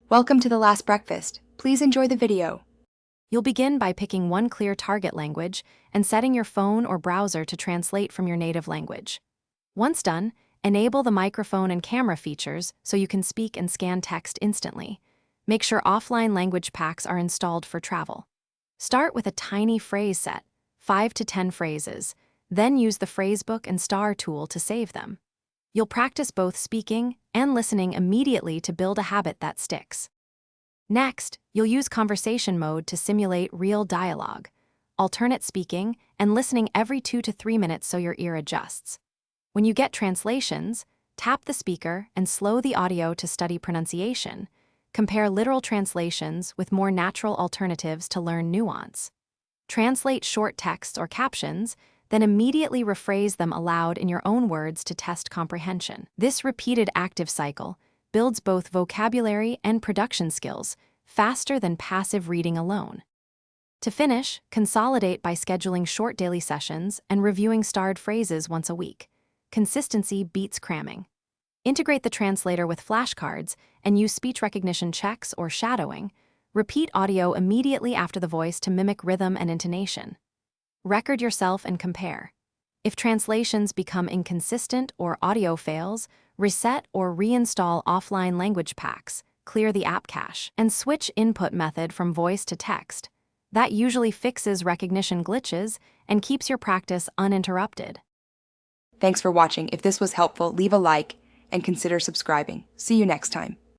Welcome to The Last Breakfast. Please enjoy the video. You'll begin by picking one clear target language and setting your phone or browser to translate from your native language. Once done, enable the microphone and camera features so you can speak and scan text instantly. Make sure offline language packs are installed for travel. Start with a tiny phrase set, 5 to 10 phrases, then use the phrasebook and star tool to save them. You'll practice both speaking and listening immediately to build a habit that sticks. Next, you'll use conversation mode to simulate real dialogue, alternate speaking and listening every 2 to 3 minutes so your ear adjusts. When you get translations, tap the speaker and slow the audio to study pronunciation. Compare literal translations with more natural alternatives to learn nuance. Translate short texts or captions, then immediately rephrase them aloud in your own words to test comprehension. This repeated active cycle builds both vocabulary and production skills faster than passive reading alone. To finish, consolidate by scheduling short daily sessions and reviewing starred phrases once a week. Consistency beats cramming. Integrate the translator with flashcards and use speech recognition checks or shadowing. Repeat audio immediately after the voice to mimic rhythm and intonation. Record yourself and compare. If translations become inconsistent or audio fails, reset or reinstall offline language packs, clear the app cache, and switch input method from voice to text. That usually fixes recognition glitches and keeps your practice uninterrupted. Thanks for watching. If this was helpful, leave a like and consider subscribing. See you next time.